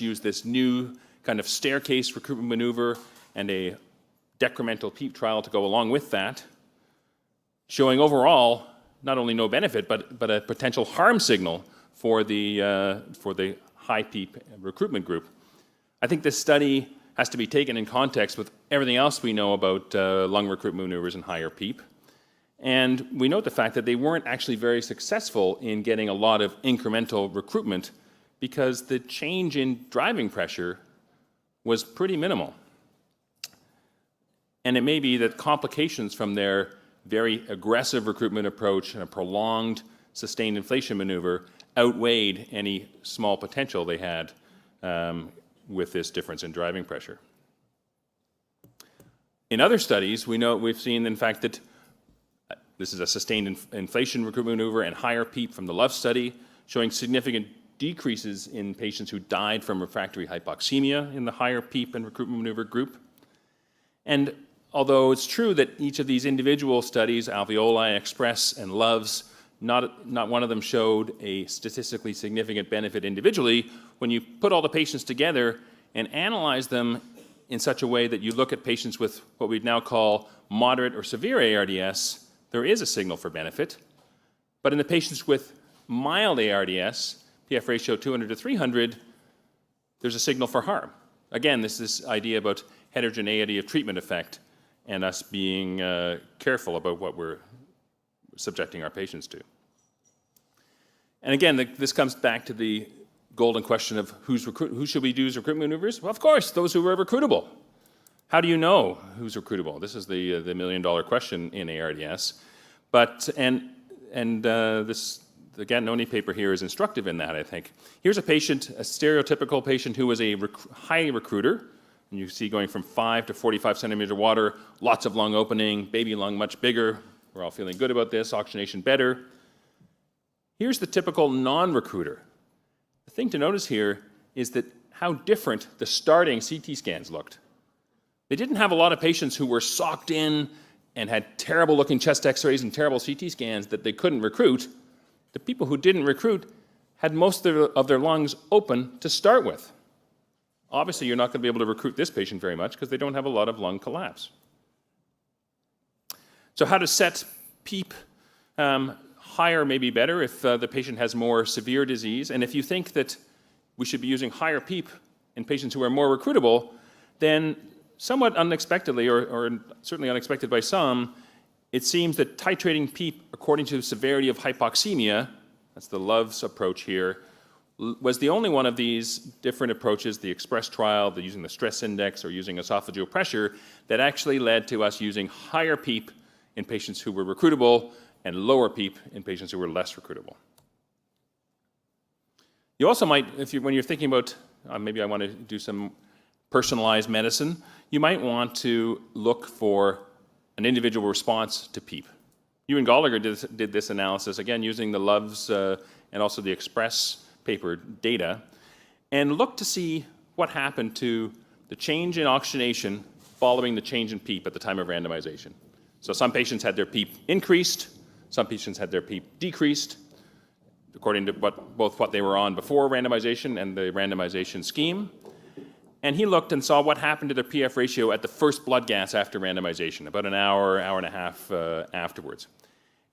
used this new kind of staircase recruitment maneuver and a decremental PEEP trial to go along with that, showing overall not only no benefit, but a potential harm signal for the high PEEP recruitment group. I think this study has to be taken in context with everything else we know about lung recruitment maneuvers and higher PEEP. And we note the fact that they weren't actually very successful in getting a lot of incremental recruitment because the change in driving pressure was pretty minimal. And it may be that complications from their very aggressive recruitment approach and a prolonged sustained inflation maneuver outweighed any small potential they had with this difference in driving pressure. In other studies, we've seen, in fact, that this is a sustained inflation recruitment maneuver and higher PEEP from the Love study, showing significant decreases in patients who died from refractory hypoxemia in the higher PEEP and recruitment maneuver group. And although it's true that each of these individual studies, Alveoli, Express, and Love's, not one of them showed a statistically significant benefit individually, when you put all the patients together and analyze them in such a way that you look at patients with what we'd now call moderate or severe ARDS, there is a signal for benefit. But in the patients with mild ARDS, PF ratio 200 to 300, there's a signal for harm. Again, this idea about heterogeneity of treatment effect and us being careful about what we're subjecting our patients to. And again, this comes back to the golden question of who should we do as recruitment maneuvers? Well, of course, those who are recruitable. How do you know who's recruitable? This is the million-dollar question in ARDS. But this the Gagnoni paper here is instructive in that, I think. Here's a patient, a stereotypical patient who was a high recruiter. And you see going from 5 to 45 centimeter water, lots of lung opening, baby lung much bigger. We're all feeling good about this, oxygenation better. Here's the typical non-recruiter. The thing to notice here is that how different the starting CT scans looked. They didn't have a lot of patients who were socked in and had terrible looking chest x-rays and terrible CT scans that they couldn't recruit. The people who didn't recruit had most of their lungs open to start with. Obviously, you're not going to be able to recruit this patient very much because they don't have a lot of lung collapse. So how to set PEEP higher may be better if the patient has more severe disease. And if you think that we should be using higher PEEP in patients who are more recruitable, then somewhat unexpectedly, or certainly unexpected by some, it seems that titrating PEEP according to the severity of hypoxemia, that's the Love's approach here, was the only one of these different approaches, the Express trial, using the stress index or using esophageal pressure, that actually led to us using higher PEEP in patients who were recruitable and lower PEEP in patients who were less recruitable. You also might, when you're thinking about, maybe I want to do some personalized medicine, you might want to look for an individual response to PEEP. Ewan Gallagher did this analysis, again, using the Love's and also the Express paper data, and look to see what happened to the change in oxygenation following the change in PEEP at the time of randomization. So some patients had their PEEP increased, some patients had their PEEP decreased, according to both what they were on before randomization and the randomization scheme. And he looked and saw what happened to their PF ratio at the first blood gas after randomization, about an hour, hour and a half afterwards.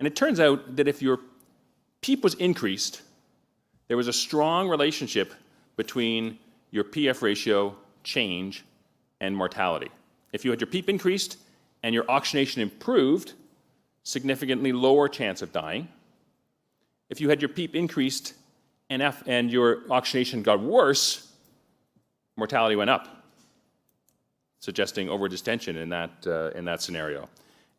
And it turns out that if your PEEP was increased, there was a strong relationship between your PF ratio change and mortality. If you had your PEEP increased and your oxygenation improved, significantly lower chance of dying. If you had your PEEP increased and your oxygenation got worse, mortality went up, suggesting overdistension in that scenario.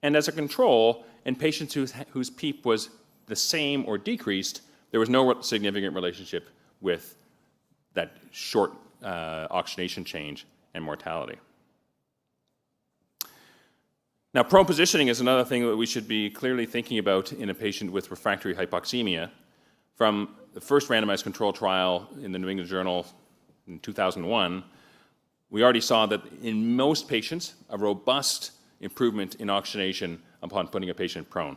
And as a control, in patients whose PEEP was the same or decreased, there was no significant relationship with that short oxygenation change and mortality. Now, prone positioning is another thing that we should be clearly thinking about in a patient with refractory hypoxemia. From the first randomized control trial in the New England Journal in 2001, we already saw that in most patients, a robust improvement in oxygenation upon putting a patient prone.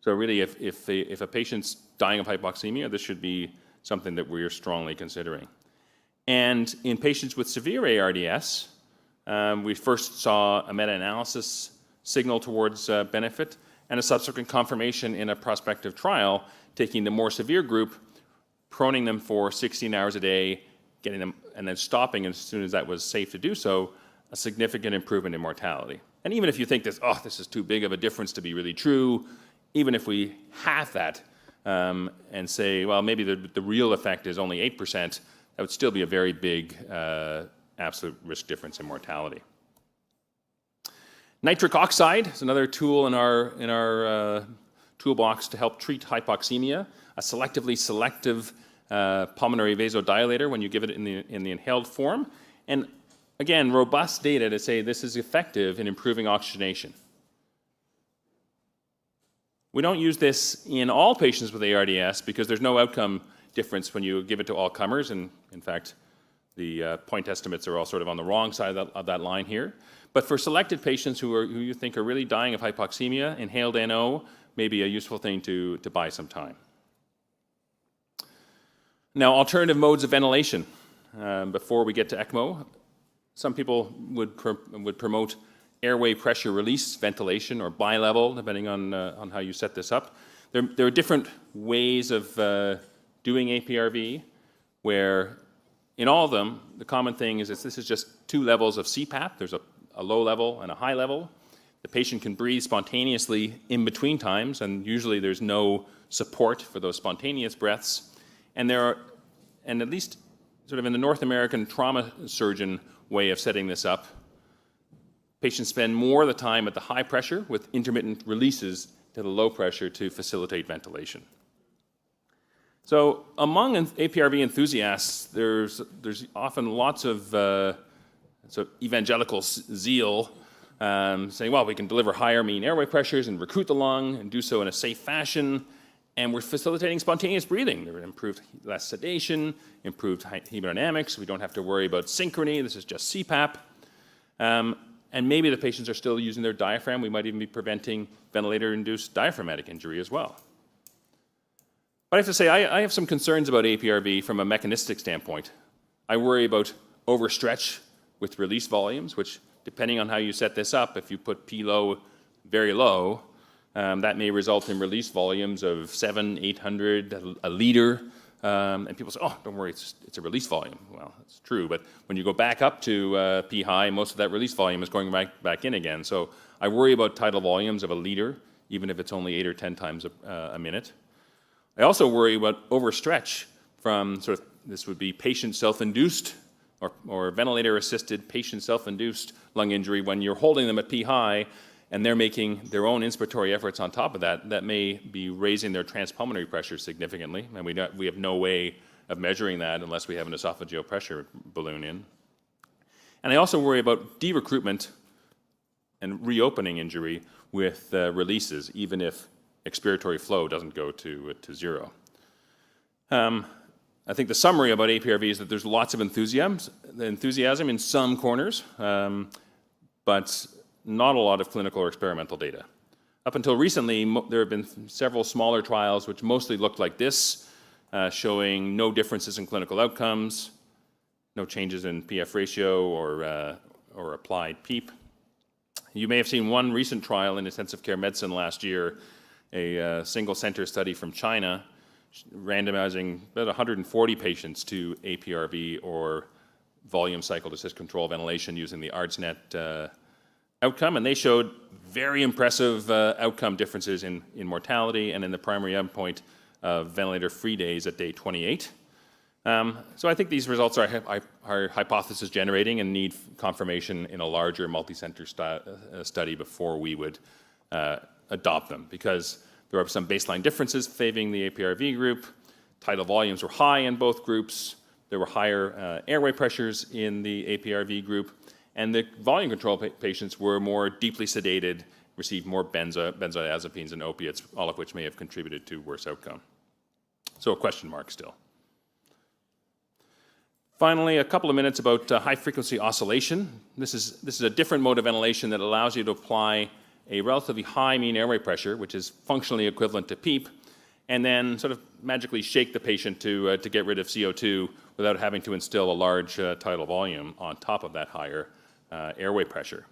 So really, if a patient's dying of hypoxemia, this should be something that we're strongly considering. And in patients with severe ARDS, we first saw a meta-analysis signal towards benefit and a subsequent confirmation in a prospective trial, taking the more severe group, proning them for 16 hours a day, getting them, and then stopping as soon as that was safe to do so, a significant improvement in mortality. And even if you think this, oh, this is too big of a difference to be really true, even if we halve that and say, well, maybe the real effect is only 8%, that would still be a very big absolute risk difference in mortality. Nitric oxide is another tool in our toolbox to help treat hypoxemia, a selectively selective pulmonary vasodilator when you give it in the inhaled form. And again, robust data to say this is effective in improving oxygenation. We don't use this in all patients with ARDS because there's no outcome difference when you give it to all comers, and in fact, the point estimates are all sort of on the wrong side of that line here. But for selected patients who you think are really dying of hypoxemia, inhaled NO may be a useful thing to buy some time. Now, alternative modes of ventilation. Before we get to ECMO, some people would promote airway pressure release ventilation or bilevel, depending on how you set this up. There are different ways of doing APRV, where in all of them, the common thing is that this is just two levels of CPAP. There's a low level and a high level. The patient can breathe spontaneously in between times, and usually there's no support for those spontaneous breaths. And at least sort of in the North American trauma surgeon way of setting this up, patients spend more of the time at the high pressure with intermittent releases to the low pressure to facilitate ventilation. So among APRV enthusiasts, there's often lots of evangelical zeal saying, well, we can deliver higher mean airway pressures and recruit the lung and do so in a safe fashion, and we're facilitating spontaneous breathing. There are improved less sedation, improved hemodynamics. We don't have to worry about synchrony. This is just CPAP. And maybe the patients are still using their diaphragm. We might even be preventing ventilator-induced diaphragmatic injury as well. But I have to say, I have some concerns about APRV from a mechanistic standpoint. I worry about overstretch with release volumes, which, depending on how you set this up, if you put P low very low, that may result in release volumes of 700, 800, a liter. And people say, oh, don't worry, it's a release volume. Well, it's true, but when you go back up to P high, most of that release volume is going back in again. So I worry about tidal volumes of a liter, even if it's only 8 or 10 times a minute. I also worry about overstretch from sort of, this would be patient self-induced or ventilator-assisted patient self-induced lung injury when you're holding them at P high and they're making their own inspiratory efforts on top of that, that may be raising their transpulmonary pressure significantly. And we have no way of measuring that unless we have an esophageal pressure balloon in. And I also worry about de-recruitment and reopening injury with releases, even if expiratory flow doesn't go to zero. I think the summary about APRV is that there's lots of enthusiasm in some corners, but not a lot of clinical or experimental data. Up until recently, there have been several smaller trials which mostly looked like this, showing no differences in clinical outcomes, no changes in PF ratio or applied PEEP. You may have seen one recent trial in intensive care medicine last year, a single center study from China, randomizing about 140 patients to APRV or volume cycle assist control ventilation using the ARDSNet outcome, and they showed very impressive outcome differences in mortality and in the primary endpoint of ventilator-free days at day 28. So I think these results are hypothesis generating and need confirmation in a larger multi-center study before we would adopt them, because there are some baseline differences favoring the APRV group. Tidal volumes were high in both groups. There were higher airway pressures in the APRV group, and the volume control patients were more deeply sedated, received more benzodiazepines and opiates, all of which may have contributed to worse outcome. So a question mark still. Finally, a couple of minutes about high-frequency oscillation. This is a different mode of ventilation that allows you to apply a relatively high mean airway pressure, which is functionally equivalent to PEEP, and then sort of magically shake the patient to get rid of CO2 without having to instill a large tidal volume on top of that higher airway pressure.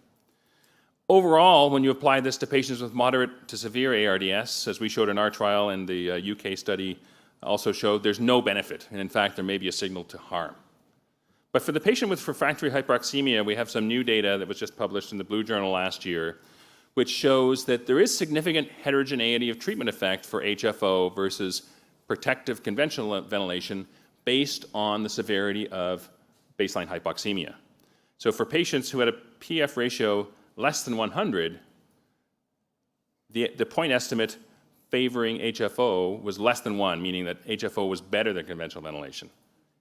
Overall, when you apply this to patients with moderate to severe ARDS, as we showed in our trial and the UK study also showed, there's no benefit, and in fact, there may be a signal to harm. But for the patient with refractory hypoxemia, we have some new data that was just published in the Blue Journal last year, which shows that there is significant heterogeneity of treatment effect for HFO versus protective conventional ventilation based on the severity of baseline hypoxemia. So for patients who had a PF ratio less than 100, the point estimate favoring HFO was less than 1, meaning that HFO was better than conventional ventilation.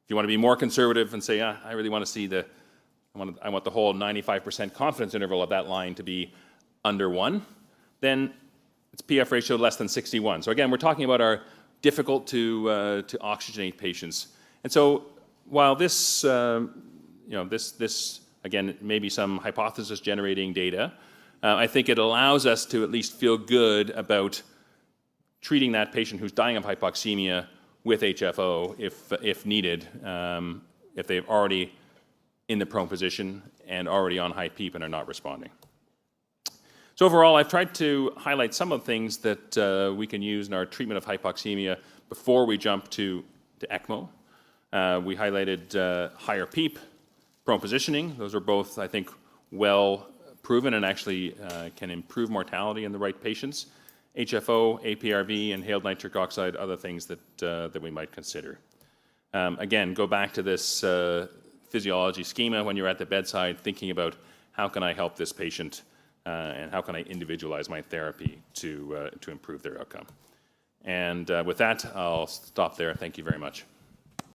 If you want to be more conservative and say, I really want to see I want the whole 95% confidence interval of that line to be under 1, then it's PF ratio less than 61. So again, we're talking about our difficult to oxygenate patients. And so while this, this again, maybe some hypothesis-generating data, I think it allows us to at least feel good about treating that patient who's dying of hypoxemia with HFO if needed, if they're already in the prone position and already on high PEEP and are not responding. So overall, I've tried to highlight some of the things that we can use in our treatment of hypoxemia before we jump to ECMO. We highlighted higher PEEP, prone positioning. Those are both, I think, well proven and actually can improve mortality in the right patients. HFO, APRV, inhaled nitric oxide, other things that we might consider. Again, go back to this physiology schema when you're at the bedside, thinking about how can I help this patient and how can I individualize my therapy to improve their outcome. And with that, I'll stop there. Thank you very much.